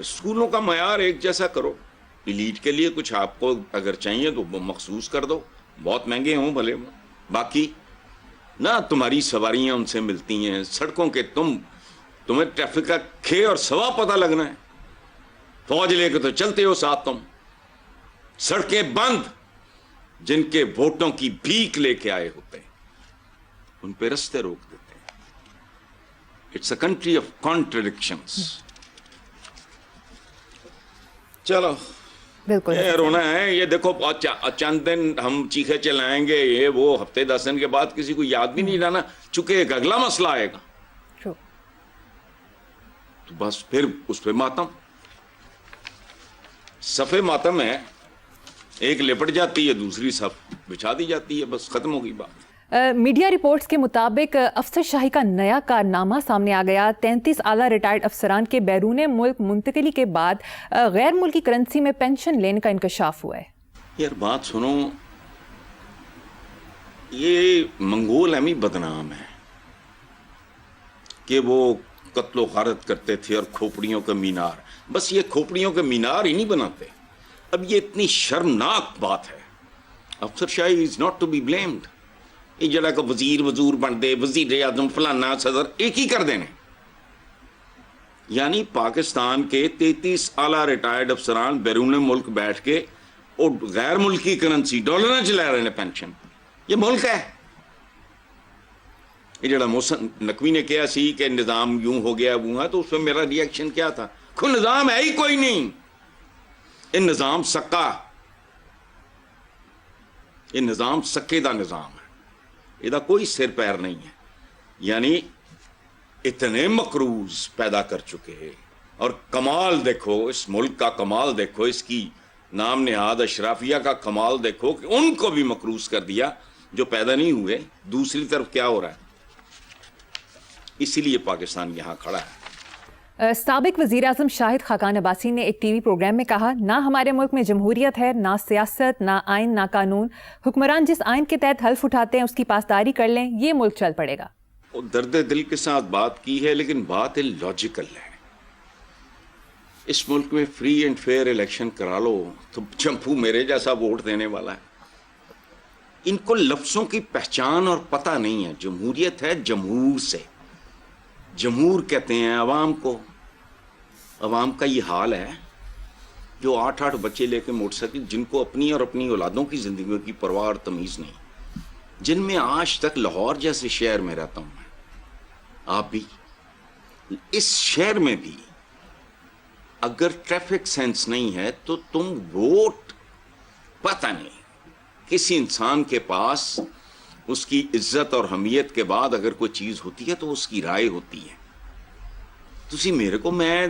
اسکولوں کا معیار ایک جیسا کرو. ایلیٹ کے لیے کچھ آپ کو اگر چاہیے تو مخصوص کر دو, بہت مہنگے ہوں بھلے ہوں. باقی نہ تمہاری سواریاں ان سے ملتی ہیں, سڑکوں کے تمہیں ٹریفک کا کھے اور سوا پتہ لگنا ہے. فوج لے کے تو چلتے ہو ساتھ تم. سڑکیں بند, جن کے ووٹوں کی بھیک لے کے آئے ہوتے ہیں ان پہ رستے روک دیتے ہیں. It's a country of contradictions. چلو بالکل یہ رونا ہے. یہ دیکھو چند دن ہم چیخے چلائیں گے, یہ وہ ہفتے 10 دن کے بعد کسی کو یاد بھی نہیں رہنا, چونکہ ایک اگلا مسئلہ آئے گا True. تو بس پھر اس پہ ماتم, صفے ماتم ہے, ایک لپٹ جاتی ہے دوسری صف بچھا دی جاتی ہے, بس ختم ہو گئی بات. میڈیا رپورٹس کے مطابق افسر شاہی کا نیا کارنامہ سامنے آ گیا. 33 اعلیٰ ریٹائرڈ افسران کے بیرون ملک منتقلی کے بعد غیر ملکی کرنسی میں پینشن لینے کا انکشاف ہوا ہے. یار بات سنو, یہ منگول اہمی بدنام ہے کہ وہ قتل و غارت کرتے تھے اور کھوپڑیوں کا مینار. بس یہ کھوپڑیوں کے مینار ہی نہیں بناتے. اب یہ اتنی شرمناک بات ہے. افسر شاہی is not to be blamed. یہ جڑا کہ وزیر بن دے, وزیر اعظم فلانا صدر ایک ہی کر دینے. یعنی پاکستان کے 33 اعلیٰ ریٹائرڈ افسران بیرون ملک بیٹھ کے اور غیر ملکی کرنسی ڈالر چلا رہے ہیں پینشن. یہ ملک ہے. یہ جڑا محسن نقوی نے کہا سی کہ نظام یوں ہو گیا وہ ہے, تو اس میں میرا ری ایکشن کیا تھا؟ کوئی نظام ہے ہی کوئی نہیں. یہ نظام سکا, یہ نظام سکے دا نظام ہے, یہ کوئی سر پیر نہیں ہے. یعنی اتنے مقروض پیدا کر چکے ہیں. اور کمال دیکھو, اس ملک کا کمال دیکھو, اس کی نام نہاد اشرافیہ کا کمال دیکھو کہ ان کو بھی مقروض کر دیا جو پیدا نہیں ہوئے. دوسری طرف کیا ہو رہا ہے؟ اسی لیے پاکستان یہاں کھڑا ہے. سابق وزیر اعظم شاہد خاقان عباسی نے ایک ٹی وی پروگرام میں کہا, نہ ہمارے ملک میں جمہوریت ہے, نہ سیاست, نہ آئین, نہ قانون. حکمران جس آئین کے تحت حلف اٹھاتے ہیں اس کی پاسداری کر لیں, یہ ملک چل پڑے گا. وہ درد دل کے ساتھ بات کی ہے, لیکن بات لاجیکل ہے. اس ملک میں فری اینڈ فیئر الیکشن کرا لو تو چمپو میرے جیسا ووٹ دینے والا ہے. ان کو لفظوں کی پہچان اور پتہ نہیں ہے. جمہوریت ہے جمہور سے, جمہور کہتے ہیں عوام کو. عوام کا یہ حال ہے جو 8 بچے لے کے موٹر سائیکل, جن کو اپنی اور اپنی اولادوں کی زندگیوں کی پرواہ اور تمیز نہیں, جن میں آج تک لاہور جیسے شہر میں رہتا ہوں میں, آپ بھی. اس شہر میں بھی اگر ٹریفک سینس نہیں ہے تو تم ووٹ, پتہ نہیں کسی انسان کے پاس اس کی عزت اور حمیت کے بعد اگر کوئی چیز ہوتی ہے تو اس کی رائے ہوتی ہے. تسی میرے کو, میں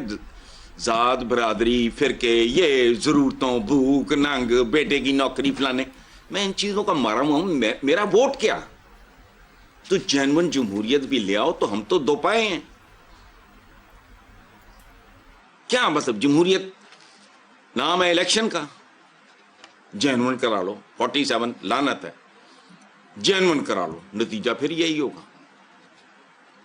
ذات برادری فرقے, یہ ضرورتوں, بھوک ننگ, بیٹے کی نوکری فلانے, میں ان چیزوں کا مارا ہوا ہوں. میرا ووٹ کیا؟ تو جینون جمہوریت بھی لے آؤ تو ہم تو دو پائے ہیں. کیا مطلب جمہوریت نام ہے الیکشن کا, جینون کرا لو. 47 لعنت ہے, جینون کرا لو, نتیجہ پھر یہی ہوگا.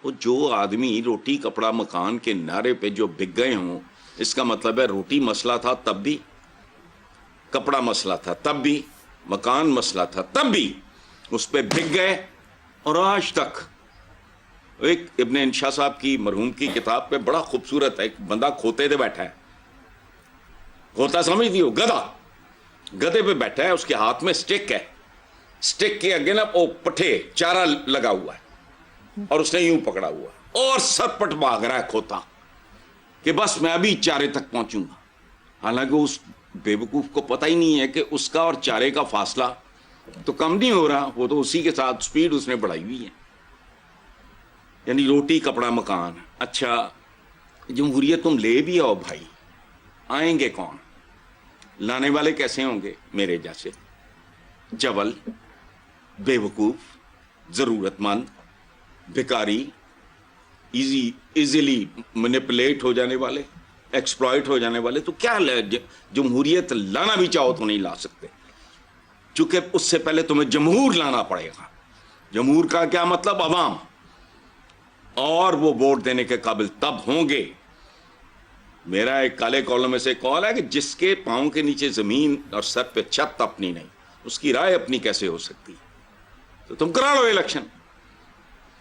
وہ جو آدمی روٹی کپڑا مکان کے نعرے پہ جو بک گئے ہوں, اس کا مطلب ہے روٹی مسئلہ تھا تب بھی, کپڑا مسئلہ تھا تب بھی, مکان مسئلہ تھا تب بھی, اس پہ بک گئے. اور آج تک ایک ابن انشا صاحب کی مرحوم کی کتاب پہ بڑا خوبصورت ہے, ایک بندہ کھوتے دے بیٹھا ہے, کھوتا سمجھتی ہو, گدھا, گدھے پہ بیٹھا ہے, اس کے ہاتھ میں سٹک ہے, سٹک کے آگے نا وہ پٹھے چارہ لگا ہوا ہے, اور اس نے یوں پکڑا ہوا اور سرپٹ بھاگ رہا ہے کھوتا کہ بس میں ابھی چارے تک پہنچوں گا. حالانکہ اس بے وقوف کو پتہ ہی نہیں ہے کہ اس کا اور چارے کا فاصلہ تو کم نہیں ہو رہا, وہ تو اسی کے ساتھ سپیڈ اس نے بڑھائی ہوئی ہے. یعنی روٹی کپڑا مکان. اچھا جمہوریت تم لے بھی آؤ بھائی, آئیں گے کون؟ لانے والے کیسے ہوں گے؟ میرے جیسے جبل, بے وقوف, ضرورت مند, بھکاری, ایزیلی مینیپولیٹ ہو جانے والے, ایکسپلائٹ ہو جانے والے. تو کیا جمہوریت لانا بھی چاہو تو نہیں لا سکتے, چونکہ اس سے پہلے تمہیں جمہور لانا پڑے گا. جمہور کا کیا مطلب؟ عوام. اور وہ ووٹ دینے کے قابل تب ہوں گے میرا ایک کالے کالم میں سے کال ہے کہ جس کے پاؤں کے نیچے زمین اور سر پہ چھت اپنی نہیں، اس کی رائے اپنی کیسے ہو سکتی؟ تو تم کرا لو الیکشن.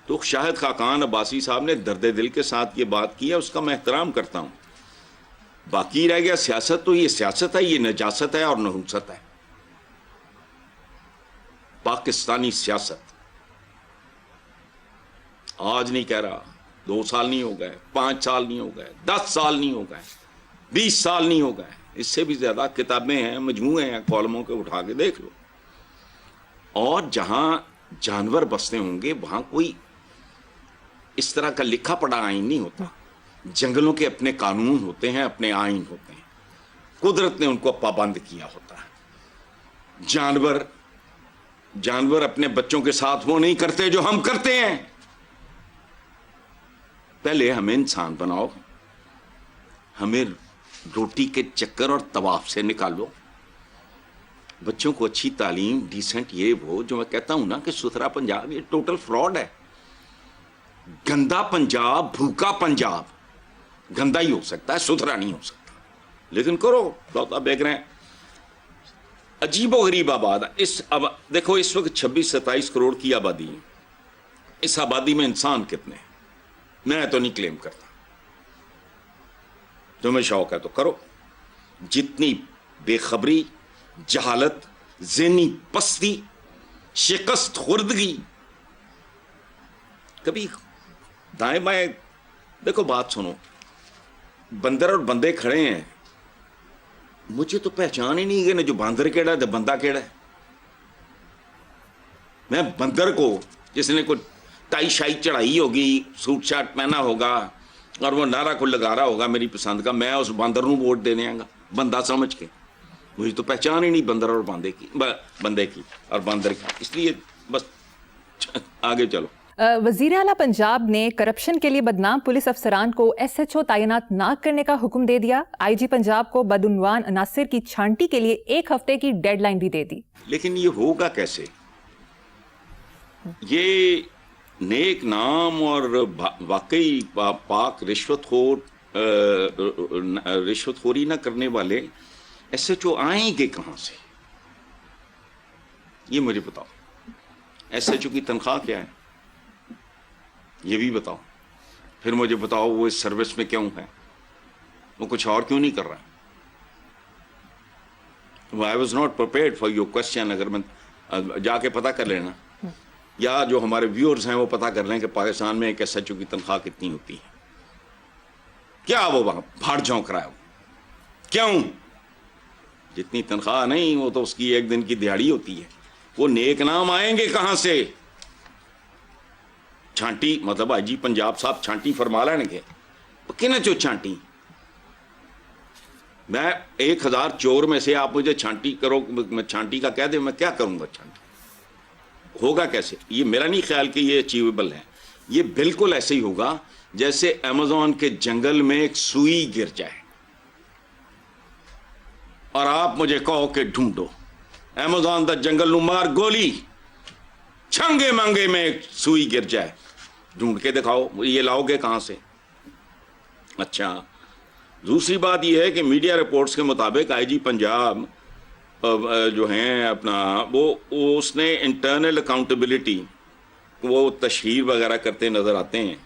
تو شاہد خاقان عباسی صاحب نے درد دل کے ساتھ یہ بات کی ہے، اس کا میں احترام کرتا ہوں. باقی رہ گیا سیاست، تو یہ سیاست ہے، یہ نجاست ہے اور نحوست ہے. پاکستانی سیاست آج نہیں کہہ رہا، 2 سال نہیں ہو گئے، 5 سال نہیں ہو گئے، 10 سال نہیں ہو گئے، 20 سال نہیں ہو گئے، اس سے بھی زیادہ کتابیں ہیں، مجموعے ہیں کالموں کے، اٹھا کے دیکھ لو. اور جہاں جانور بستے ہوں گے وہاں کوئی اس طرح کا لکھا پڑا آئین نہیں ہوتا. جنگلوں کے اپنے قانون ہوتے ہیں، اپنے آئین ہوتے ہیں، قدرت نے ان کو پابند کیا ہوتا ہے. جانور اپنے بچوں کے ساتھ وہ نہیں کرتے جو ہم کرتے ہیں. پہلے ہمیں انسان بناؤ، ہمیں روٹی کے چکر اور طواف سے نکالو، بچوں کو اچھی تعلیم، ڈیسنٹ یہ وہ جو میں کہتا ہوں نا کہ ستھرا پنجاب یہ ٹوٹل فراڈ ہے. گندا پنجاب، بھوکا پنجاب گندا ہی ہو سکتا ہے، ستھرا نہیں ہو سکتا. لیکن کرو لوتا بیگ رہے ہیں. عجیب و غریب آباد دیکھو اس وقت 26-27 کروڑ کی آبادی ہے. اس آبادی میں انسان کتنے ہیں؟ میں تو نہیں کلیم کرتا. تمہیں شوق ہے تو کرو. جتنی بے خبری، جہالت، ذہنی پستی، شکست خوردگی، کبھی دائیں بائیں. دیکھو بات سنو، بندر اور بندے کھڑے ہیں، مجھے تو پہچان ہی نہیں کہ جو باندر کیڑا ہے بندہ کیڑا ہے. میں بندر کو، جس نے کوئی ٹائی شائی چڑھائی ہوگی، سوٹ شارٹ پہنا ہوگا اور وہ نعرہ کو لگا رہا ہوگا میری پسند کا، میں اس باندر نو ووٹ دے دیا گا بندہ سمجھ کے. مجھے تو پہچان ہی نہیں بندر اور بندے کی اور باندر کی. اس لیے بس آگے چلو. وزیر اعلیٰ پنجاب نے کرپشن کے لیے بدنام پولیس افسران کو SHO تعینات نہ کرنے کا حکم دے دیا. IG پنجاب کو بدعنوان عناصر کی چھانٹی کے لیے 1 ہفتے کی ڈیڈ لائن بھی دے دی. لیکن یہ ہوگا کیسے؟ یہ نیک نام اور واقعی پاک رشوت خوری نہ کرنے والے SHO آئیں گے کہاں سے؟ یہ مجھے بتاؤ. SHO کی تنخواہ کیا ہے یہ بھی بتاؤ. پھر مجھے بتاؤ وہ اس سروس میں کیوں ہے، وہ کچھ اور کیوں نہیں کر رہا. I was not prepared for your question. اگر میں جا کے پتہ کر لینا، یا جو ہمارے ویورز ہیں وہ پتہ کر لیں کہ پاکستان میں ایک SHO کی تنخواہ کتنی ہوتی ہے. کیا وہ وہاں بھاڑ جھونک رہا ہے؟ کیوں؟ جتنی تنخواہ نہیں، وہ تو اس کی 1 دن کی دیہڑی ہوتی ہے. وہ نیک نام آئیں گے کہاں سے؟ چھانٹی مطلب IG پنجاب صاحب چھانٹی فرما لیں گے کن چو چھانٹی. میں 1000 چور میں سے آپ مجھے چھانٹی کرو، میں چھانٹی کا کہہ دیں، میں کیا کروں گا؟ چھانٹی ہوگا کیسے؟ یہ میرا نہیں خیال کہ یہ اچیویبل ہے. یہ بالکل ایسے ہی ہوگا جیسے ایمیزون کے جنگل میں ایک سوئی گر جائے اور آپ مجھے کہو کہ ڈھونڈو. ایمیزون دا جنگل نو مار گولی، چھنگے مانگے میں ایک سوئی گر جائے، ڈھونڈ کے دکھاؤ. یہ لاؤ گے کہاں سے؟ اچھا، دوسری بات یہ ہے کہ میڈیا رپورٹس کے مطابق IG پنجاب جو ہیں اپنا وہ اس نے انٹرنل اکاؤنٹیبلٹی وہ تشہیر وغیرہ کرتے نظر آتے ہیں.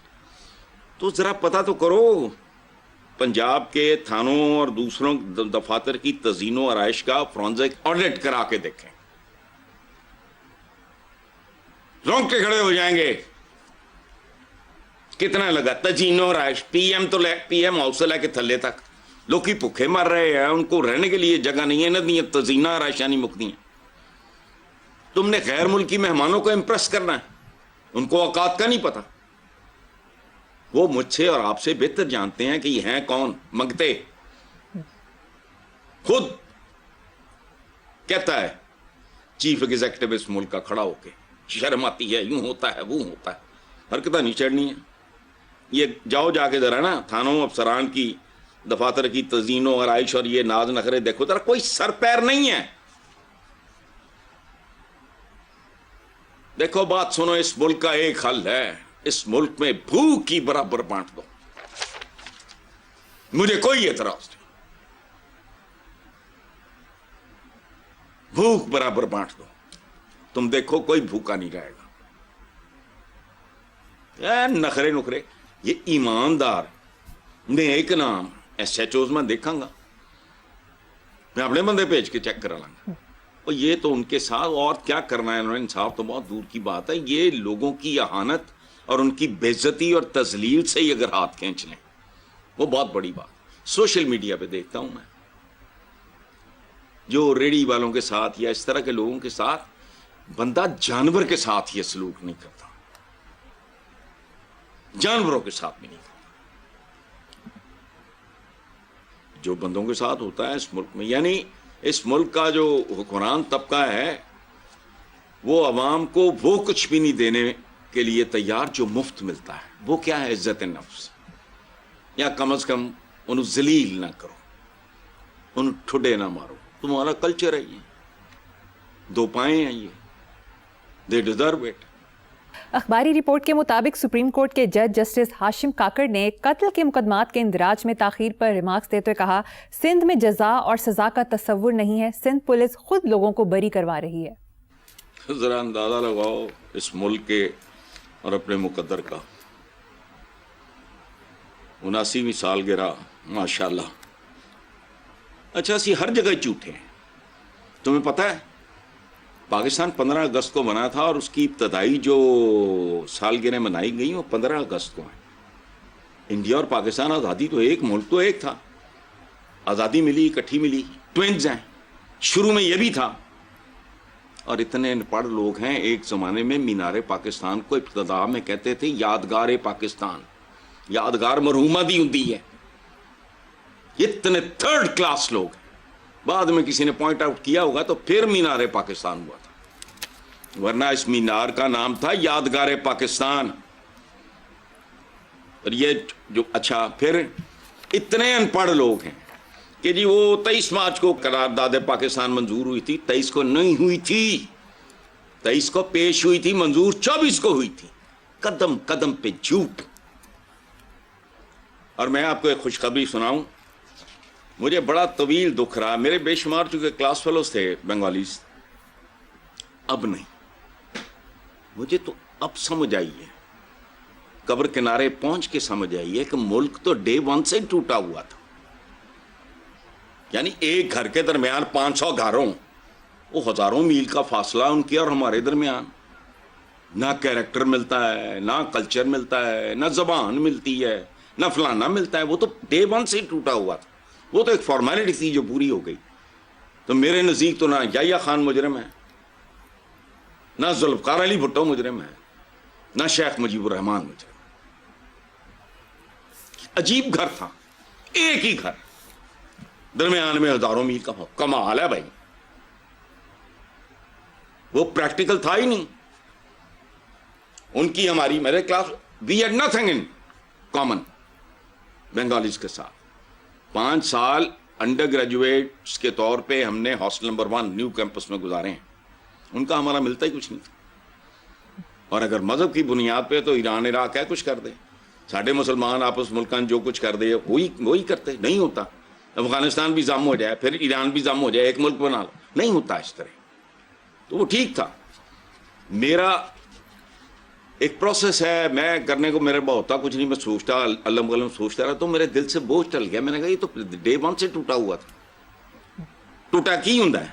تو ذرا پتہ تو کرو پنجاب کے تھانوں اور دوسروں دفاتر کی تزئین و آرائش کا فرانزک آڈٹ کرا کے دیکھیں. رونگٹے کھڑے ہو جائیں گے. کتنا لگا تزئین و آرائش؟ پی ایم ہاؤس سے لے کے تھلے تک لوگ بھوکے مر رہے ہیں، ان کو رہنے کے لیے جگہ نہیں ہے، ندی تزئین آرائشاں نہیں مکتی ہیں. تم نے غیر ملکی مہمانوں کو امپریس کرنا ہے، ان کو اوقات کا نہیں پتا. وہ مجھ سے اور آپ سے بہتر جانتے ہیں کہ یہ ہیں کون منگتے. خود کہتا ہے چیف ایگزیکٹو اس ملک کا کھڑا ہو کے، شرم آتی ہے، یوں ہوتا ہے وہ ہوتا ہے. حرکتیں نہیں چڑھنی ہے. یہ جاؤ جا کے ذرا نا تھانوں افسران کی دفاتر کی تزئین و آرائش اور یہ ناز نخرے دیکھو ذرا، کوئی سر پیر نہیں ہے. دیکھو بات سنو، اس ملک کا ایک حل ہے، اس ملک میں بھوک کی برابر بانٹ دو. مجھے کوئی اعتراض نہیں. بھوک برابر بانٹ دو, تم دیکھو کوئی بھوکا نہیں رہے گا. نخرے نخرے, یہ ایماندار نیک نام ایس ایچ اوز میں دیکھاں گا, میں اپنے بندے بھیج کے چیک کرا لوں گا. اور یہ تو ان کے ساتھ اور کیا کرنا ہے انہوں نے, انصاف تو بہت دور کی بات ہے. یہ لوگوں کی اہانت اور ان کی بے عزتی اور تذلیل سے ہی اگر ہاتھ کھینچ لیں وہ بہت بڑی بات. سوشل میڈیا پہ دیکھتا ہوں میں جو ریڑی والوں کے ساتھ یا اس طرح کے لوگوں کے ساتھ, بندہ جانور کے ساتھ یہ سلوک نہیں کرتا, جانوروں کے ساتھ بھی نہیں کرتا جو بندوں کے ساتھ ہوتا ہے اس ملک میں. یعنی اس ملک کا جو حکمران طبقہ ہے وہ عوام کو وہ کچھ بھی نہیں دینے کے لیے تیار جو مفت ملتا ہے. وہ کیا ہے؟ عزت نفس, یا کم از کم انہوں ذلیل نہ کرو, انہوں ٹھڈے نہ مارو. تمہارا کلچر ہے یہ, دو پائیں ہیں یہ, دے ڈیزرو اٹ. اخباری رپورٹ کے مطابق سپریم کورٹ کے جج جسٹس ہاشم کاکڑ نے قتل کے مقدمات کے اندراج میں تاخیر پر ریمارکس دیتے ہوئے کہا, سندھ میں جزا اور سزا کا تصور نہیں ہے, سندھ پولیس خود لوگوں کو بری کروا رہی ہے. ذرا اندازہ لگاؤ اس ملک کے اور اپنے مقدر کا. 79ویں سالگرہ ماشاءاللہ. اچھا اسی ہر جگہ جھوٹے ہیں. تمہیں پتہ ہے پاکستان 15 اگست کو بنا تھا اور اس کی ابتدائی جو سالگرہیں منائی گئی وہ 15 اگست کو ہیں. انڈیا اور پاکستان آزادی تو ایک ملک تو ایک تھا, آزادی ملی اکٹھی ملی, ٹوینز ہیں. شروع میں یہ بھی تھا. اور اتنے پڑھ لوگ ہیں ایک زمانے میں مینار پاکستان کو ابتدا میں کہتے تھے یادگار پاکستان, یادگار مرحومہ دی ہوتی ہے. اتنے تھرڈ کلاس لوگ ہیں. بعد میں کسی نے پوائنٹ آؤٹ کیا ہوگا تو پھر مینار پاکستان ہوا تھا, ورنہ اس مینار کا نام تھا یادگار پاکستان. اور یہ جو اچھا پھر اتنے ان پڑھ لوگ ہیں کہ جی وہ 23 مارچ کو قرارداد پاکستان منظور ہوئی تھی, 23 کو نہیں ہوئی تھی, 23 کو پیش ہوئی تھی, منظور 24 کو ہوئی تھی. قدم قدم پہ جھوٹ. اور میں آپ کو ایک خوشخبری سناؤں, مجھے بڑا طویل دکھ رہا, میرے بے شمار چونکہ کلاس فیلوز تھے بنگالیز, اب نہیں. مجھے تو اب سمجھ آئی ہے, قبر کنارے پہنچ کے سمجھ آئی ہے کہ ملک تو ڈے 1 سے ٹوٹا ہوا تھا. یعنی ایک گھر کے درمیان 500 گھروں, وہ ہزاروں میل کا فاصلہ ان کے اور ہمارے درمیان. نہ کیریکٹر ملتا ہے, نہ کلچر ملتا ہے, نہ زبان ملتی ہے, نہ فلانا ملتا ہے. وہ تو ڈے 1 سے ٹوٹا ہوا تھا. وہ تو ایک فارمیلٹی تھی جو پوری ہو گئی. تو میرے نزدیک تو نہ یحییٰ خان مجرم ہے, نہ ذوالفقار علی بھٹو مجرم ہے, نہ شیخ مجیب الرحمان مجرم. عجیب گھر تھا, ایک ہی گھر, درمیان میں ہزاروں میل کا. کمال ہے بھائی, وہ پریکٹیکل تھا ہی نہیں. ان کی ہماری میرے class we had nothing in common Bengalis کے ساتھ. 5 سال انڈر گریجویٹس کے طور پہ ہم نے ہاسٹل نمبر 1 نیو کیمپس میں گزارے ہیں. ان کا ہمارا ملتا ہی کچھ نہیں تھا. اور اگر مذہب کی بنیاد پہ تو ایران عراق ہے کچھ کر دے, ساڈے مسلمان آپس ملکان جو کچھ کر دے وہی کرتے. نہیں ہوتا. افغانستان بھی ضم ہو جائے, پھر ایران بھی ضم ہو جائے, ایک ملک بنا لو. نہیں ہوتا اس طرح. تو وہ ٹھیک تھا. میرا ایک پروسیس ہے, میں کرنے کو میرے بہت ہوتا کچھ نہیں, میں سوچتا علم غلم سوچتا رہا, تو میرے دل سے بوجھ ٹل گیا. میں نے کہا یہ تو ڈے 1 سے ٹوٹا ہوا تھا. ٹوٹا کی ہوں ہے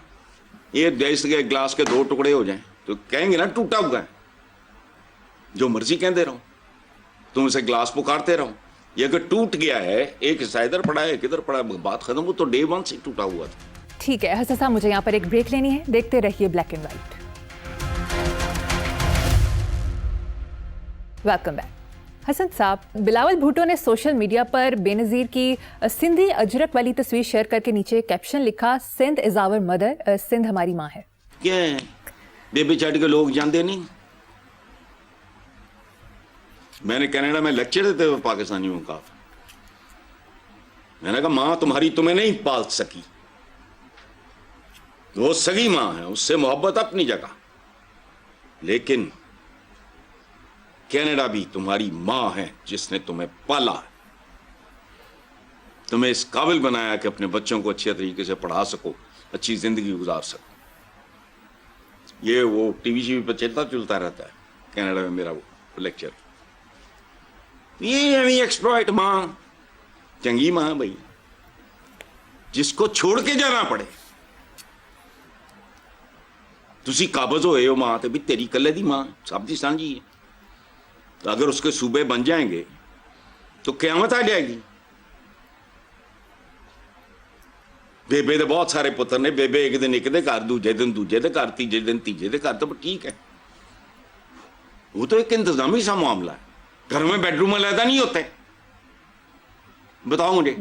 یہ, جیسے گلاس کے 2 ٹکڑے ہو جائیں تو کہیں گے نا ٹوٹا ہوا ہے. جو مرضی کہتے رہو, تم اسے گلاس پکارتے رہو. یہ اگر ٹوٹ گیا ہے, ایک حصہ ادھر پڑا ہے ایک ادھر پڑا ہے, بات ختم. وہ تو ڈے 1 سے ٹوٹا ہوا تھا. ٹھیک ہے حسن صاحب, مجھے یہاں پر ایک بریک لینی ہے, دیکھتے رہیے black and white. Welcome back. Hasan sahab, Bilawal Bhutto نے سوشل میڈیا پر بے نظیر کی سندھی اجرک والی تصویر شیئر کر کے نیچے کیپشن لکھا, سندھ از آور مدر, سندھ ہماری ماں ہے. کیا ہے بیبی چڑھ کے لوگ جانتے نہیں. میں نے کینیڈا میں لیکچر دیتے ہوئے پاکستانیوں کا, میں نے کہا ماں تمہاری تمہیں نہیں پال سکی, وہ سگی ماں ہے, اس سے محبت اپنی جگہ, لیکن کینیڈا بھی تمہاری ماں ہے جس نے تمہیں پالا. تمہیں اس قابل بنایا کہ اپنے بچوں کو اچھے طریقے سے پڑھا سکو, اچھی زندگی گزار سکو. یہ وہ ٹی وی شی وی پہ چلتا رہتا ہے کینیڈا میں میرا وہ لیکچر. یہ ایکسپلائٹ ماں چنگی ماں بھائی, جس کو چھوڑ کے جانا پڑے. تسی قابض ہوئے ہو ماں تے بھی تیری کلے دی ماں سب دی سانجی ہے. تو اگر اس کے صوبے بن جائیں گے تو قیامت آ جائے گی. بیبے دے بہت سارے پتر نے, بیبے ایک دن ایک دے گھر, دوجے دن دوجے دے گھر, تیجے دن تیجے دے گھر, تو ٹھیک ہے. وہ تو ایک انتظامی سا معاملہ ہے. گھر میں بیڈ روم علیحدہ نہیں ہوتے, بتاؤ مجھے.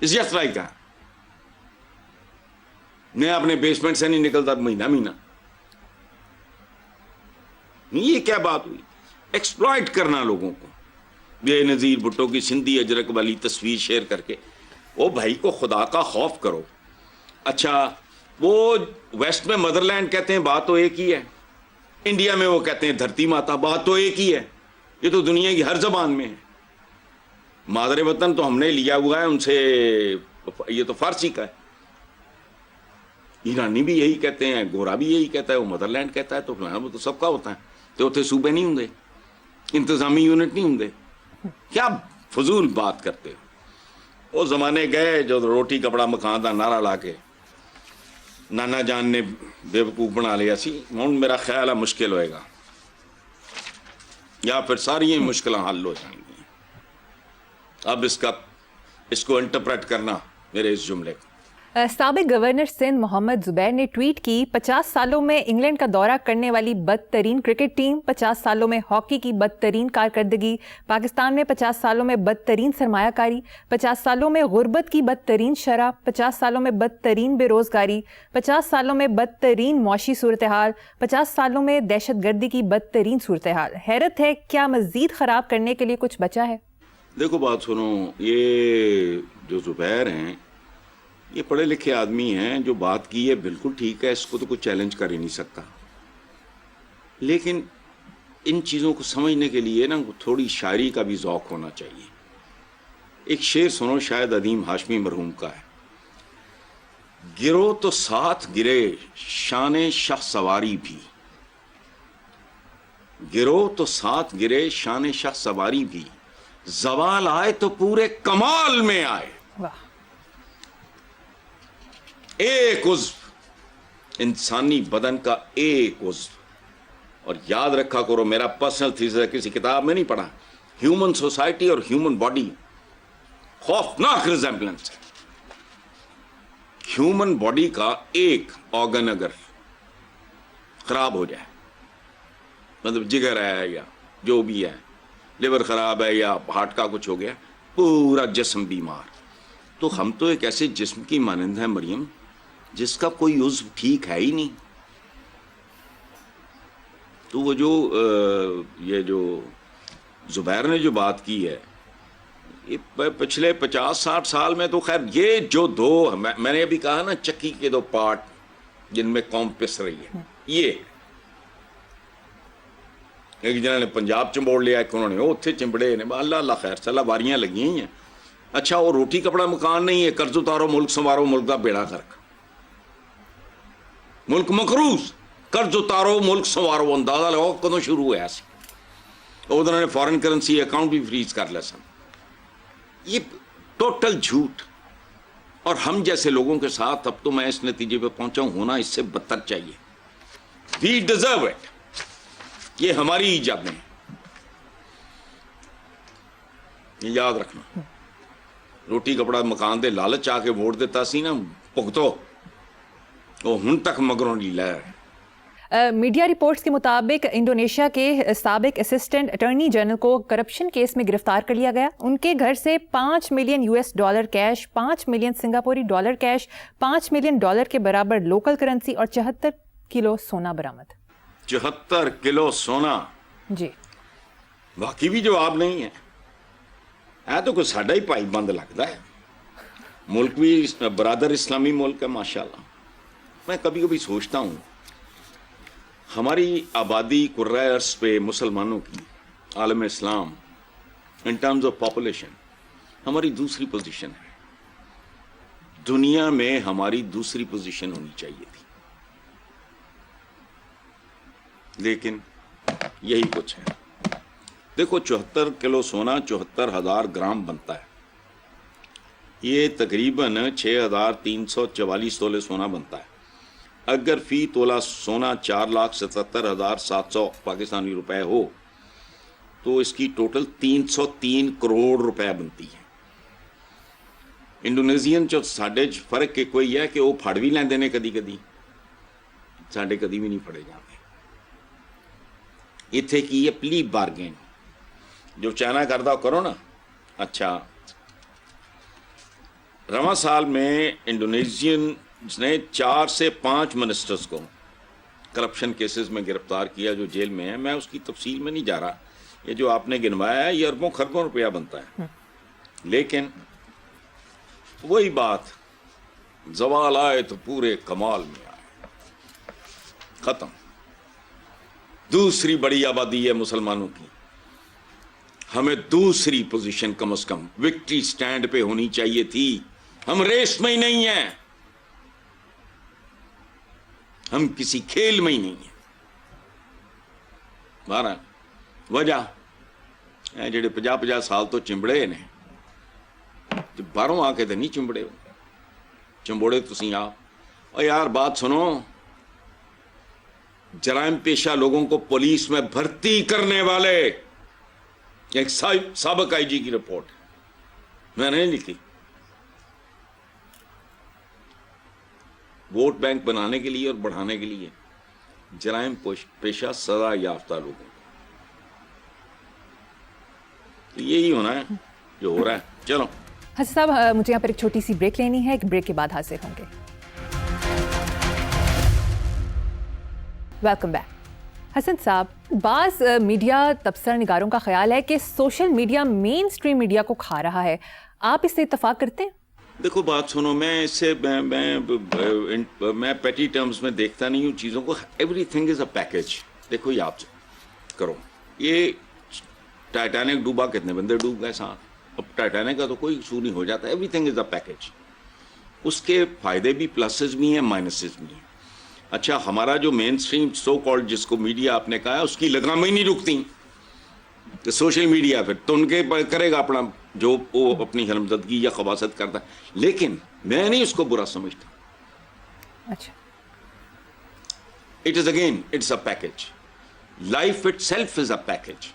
اس جس طرح کا میں اپنے بیسمنٹ سے نہیں نکلتا مہینہ. یہ کیا بات ہوئی؟ ایکسپلائٹ کرنا لوگوں کو. بے نظیر بھٹو کی سندھی اجرک والی تصویر شیئر کر کے, وہ بھائی کو خدا کا خوف کرو. اچھا وہ ویسٹ میں مدر لینڈ کہتے ہیں, بات تو ایک ہی ہے. انڈیا میں وہ کہتے ہیں دھرتی ماتا, بات تو ایک ہی ہے. یہ تو دنیا کی ہر زبان میں ہے. مادر وطن تو ہم نے لیا ہوا ہے ان سے, یہ تو فارسی کا ہے. ایرانی بھی یہی کہتے ہیں, گورا بھی یہی کہتا ہے, وہ مدر لینڈ کہتا ہے, تو فلانا وہ تو سب کا ہوتا ہے. تو اتنے صوبے نہیں ہوں, انتظامی یونٹ نہیں ہوں. کیا فضول بات کرتے ہو. وہ زمانے گئے جو روٹی کپڑا مکان دا نعرہ لا کے نانا جان نے بیوقوف بنا لیا سی. ہوں میرا خیال ہے مشکل ہوئے گا, یا پھر ساری مشکلیں حل ہو جائیں گی. اب اس کو انٹرپریٹ کرنا میرے اس جملے کو. سابق گورنر سندھ محمد زبیر نے ٹویٹ کی, 50 سالوں میں انگلینڈ کا دورہ کرنے والی بدترین کرکٹ ٹیم, 50 سالوں میں ہاکی کی بدترین کارکردگی, پاکستان میں 50 سالوں میں بدترین سرمایہ کاری, 50 سالوں میں غربت کی بدترین شرح, 50 سالوں میں بدترین بے روزگاری, 50 سالوں میں بدترین معاشی صورتحال, 50 سالوں میں دہشت گردی کی بدترین صورتحال. حیرت ہے, کیا مزید خراب کرنے کے لیے کچھ بچا ہے؟ دیکھو بات سنو, یہ جو زبیر ہیں یہ پڑھے لکھے آدمی ہیں, جو بات کی ہے بالکل ٹھیک ہے, اس کو تو کوئی چیلنج کر ہی نہیں سکتا. لیکن ان چیزوں کو سمجھنے کے لیے نا تھوڑی شاعری کا بھی ذوق ہونا چاہیے. ایک شعر سنو, شاید ادیم ہاشمی مرحوم کا ہے. گرو تو ساتھ گرے شان شاہ سواری بھی, گرو تو ساتھ گرے شان شاہ سواری بھی, زوال آئے تو پورے کمال میں آئے. ایک عضو انسانی بدن کا ایک عضو, اور یاد رکھا کرو میرا پرسنل تھیسس ہے, کسی کتاب میں نہیں پڑھا, ہیومن سوسائٹی اور ہیومن باڈی خوفناک ریزمبلنس ہے. ہیومن باڈی کا ایک آرگن اگر خراب ہو جائے, مطلب جگر ہے یا جو بھی ہے, لیور خراب ہے یا ہارٹ کا کچھ ہو گیا, پورا جسم بیمار. تو ہم تو ایک ایسے جسم کی مانند ہے مریم جس کا کوئی عضو ٹھیک ہے ہی نہیں. تو وہ جو یہ جو زبیر نے جو بات کی ہے, یہ پچھلے 50-60 سال میں تو خیر یہ جو دو میں نے ابھی کہا نا, چکی کے دو پارٹ جن میں قوم پس رہی ہے, یہ ایک جنہوں نے پنجاب چمبوڑ لیا, ایک انہوں نے اتنے چمبڑے نے, اللہ اللہ خیر صلاح باریاں لگی ہیں. اچھا وہ روٹی کپڑا مکان نہیں ہے, قرض اتارو ملک سنوارو ملک کا بیڑا غرق, ملک مقروض, قرض اتارو ملک سنوارو. اندازہ لگاؤ کدوں شروع ہوا سی. انہوں نے فارن کرنسی اکاؤنٹ بھی فریز کر لیا سن. یہ ٹوٹل جھوٹ. اور ہم جیسے لوگوں کے ساتھ اب تو میں اس نتیجے پہ پہنچا ہوں, ہونا اس سے بدتر چاہیے. وی ڈیزرو اٹ, یہ ہماری ایجاد ہے, یاد رکھنا. روٹی کپڑا مکان دے لالچ آ کے ووٹ دیتا سی نا, پگتو وہ ہن تک مگروں نہیں لے رہے. میڈیا رپورٹس کے مطابق انڈونیشیا کے سابق اسسٹنٹ اٹارنی جنرل کو کرپشن کیس میں گرفتار کر لیا گیا. ان کے گھر سے $5 ملین کیش, 5 ملین سنگاپوری ڈالر کیش, $5 ملین کے برابر لوکل کرنسی اور 74 کلو سونا برآمد. 74 کلو سونا, جی واقعی بھی جواب نہیں ہے. تو کوئی ساڈا ہی پائی بند لگتا ہے. ملک بھی برادر اسلامی ملک ہے ماشاءاللہ. میں کبھی کبھی سوچتا ہوں ہماری آبادی قرۂ ارض پہ مسلمانوں کی, عالم اسلام ان ٹرمز آف پاپولیشن ہماری دوسری پوزیشن ہے. دنیا میں ہماری دوسری پوزیشن ہونی چاہیے تھی, لیکن یہی کچھ ہے. دیکھو 74 کلو سونا 74,000 گرام بنتا ہے. یہ تقریباً 6,344 تولے سونا بنتا ہے. اگر فی تولہ سونا 4,77,700 پاکستانی روپے ہو تو اس کی ٹوٹل 303 کروڑ روپے بنتی ہے. انڈونیزین جو ساڈے فرق کہ کوئی ہے کہ وہ پھڑ بھی لیندے نے کدی کدی, ساڈے کدی بھی نہیں پھڑے جاتے. اتھے کی یہ پلی بارگین جو چائنا کردہ کرو نا. اچھا, رواں سال میں انڈونیزین نے 4 سے 5 منسٹرز کو کرپشن کیسز میں گرفتار کیا جو جیل میں ہیں. میں اس کی تفصیل میں نہیں جا رہا, یہ جو آپ نے گنوایا ہے یہ اربوں خربوں روپیہ بنتا ہے. لیکن وہی بات, زوال آئے تو پورے کمال میں آئے. ختم. دوسری بڑی آبادی ہے مسلمانوں کی. ہمیں دوسری پوزیشن کم از کم وکٹری سٹینڈ پہ ہونی چاہیے تھی. ہم ریس میں ہی نہیں ہیں, ہم کسی کھیل میں ہی نہیں ہیں. بارہ وجہ جڑے 50 سال تو چمبڑے نے, باہروں آ کے تو نہیں چمبڑے ہو, چمبوڑے تسی آپ. اور یار بات سنو, جرائم پیشہ لوگوں کو پولیس میں بھرتی کرنے والے, ایک سابق آئی جی کی رپورٹ میں نے لکھی, ووٹ بینک بنانے کے لیے اور بڑھانے کے لیے جرائم پیشہ سزا یافتہ لوگوں کو. تو یہی ہونا ہے جو ہو رہا ہے. چلو حسن صاحب, مجھے یہاں پر ایک چھوٹی سی بریک لینی ہے, ایک بریک کے بعد حاضر ہوں گے. Welcome back. حسن صاحب, بعض میڈیا تبصرہ نگاروں کا خیال ہے کہ سوشل میڈیا مین سٹریم میڈیا کو کھا رہا ہے. آپ اس سے اتفاق کرتے ہیں؟ دیکھو بات سنو, میں اس سے میں پیٹی ٹرمز میں دیکھتا نہیں ہوں چیزوں کو. Every thing is a package. دیکھو یہ آپ کرو, یہ ٹائٹینک ڈوبا, کتنے بندے ڈوب گئے ساتھ. اب ٹائٹینک کا تو کوئی قصور نہیں, ہو جاتا. Everything is a package. اس کے فائدے بھی پلسز بھی ہیں, مائنسز بھی ہیں. اچھا, ہمارا جو مین سٹریم سو کالڈ جس کو میڈیا آپ نے کہا, اس کی لگامیں نہیں رکتی. تو سوشل میڈیا پھر تو ان کے کرے گا اپنا جو وہ اپنی حرمزدگی یا خباثت کرتا ہے, لیکن میں نہیں اس کو برا سمجھتا. اچھا, it is again it's a package. Life itself is a package.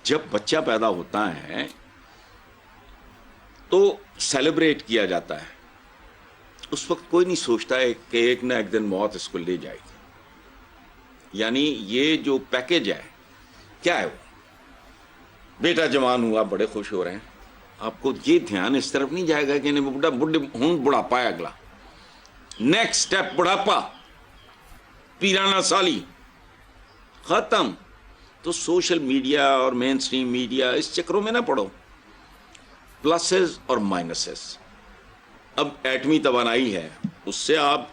جب بچہ پیدا ہوتا ہے تو سیلیبریٹ کیا جاتا ہے. اس وقت کوئی نہیں سوچتا ہے کہ ایک نہ ایک دن موت اس کو لے جائے گی. یعنی یہ جو پیکج ہے کیا ہے, وہ بیٹا جوان ہوا, بڑے خوش ہو رہے ہیں. آپ کو یہ دھیان اس طرف نہیں جائے گا کہ ہوں بڑھاپا ہے اگلا, نیکسٹ سٹیپ بڑھاپا, پیرانہ سالی, ختم. تو سوشل میڈیا اور مین سٹریم میڈیا اس چکروں میں نہ پڑو. پلسز اور مائنسز. اب ایٹمی توانائی ہے, اس سے آپ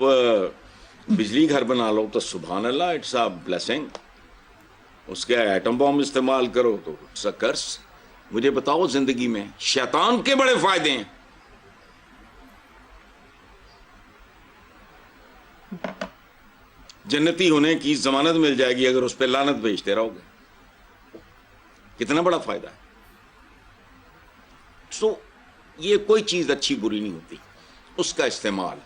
بجلی گھر بنا لو تو سبحان اللہ, اٹس اے بلیسنگ. اس کے ایٹم بم استعمال کرو تو اٹس اے کرس. مجھے بتاؤ زندگی میں شیطان کے بڑے فائدے ہیں. جنتی ہونے کی ضمانت مل جائے گی اگر اس پہ لعنت بھیجتے رہو گے. کتنا بڑا فائدہ ہے. سو یہ کوئی چیز اچھی بری نہیں ہوتی, اس کا استعمال.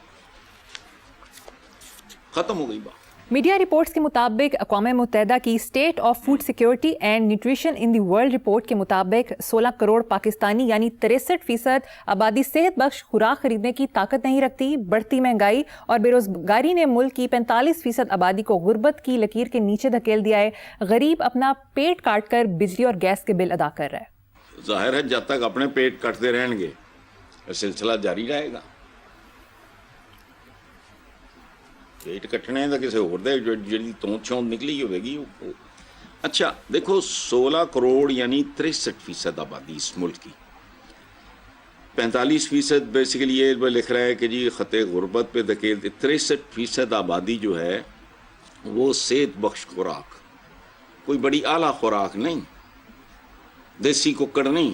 ختم ہو گئی بات. میڈیا رپورٹس کے مطابق اقوام متحدہ کی state of food security and nutrition in the world report کے مطابق 16 کروڑ پاکستانی یعنی 63% آبادی صحت بخش خوراک خریدنے کی طاقت نہیں رکھتی. بڑھتی مہنگائی اور بے روزگاری نے ملک کی 45% آبادی کو غربت کی لکیر کے نیچے دھکیل دیا ہے. غریب اپنا پیٹ کاٹ کر بجلی اور گیس کے بل ادا کر رہا ہے. ظاہر ہے جب تک اپنے پیٹ کٹتے رہیں گے سلسلہ جاری رہے گا. پیٹ کٹنے تو کسی اور دے جی تونت چھونت نکلی ہوئے گی. اچھا دیکھو 16 کروڑ یعنی 63% آبادی اس ملک کی. 45% بیسیکلی یہ لکھ رہا ہے کہ جی خطے غربت پہ دھکیل. 63% آبادی جو ہے وہ صحت بخش خوراک, کوئی بڑی اعلیٰ خوراک نہیں, دیسی ککڑ نہیں,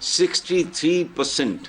63%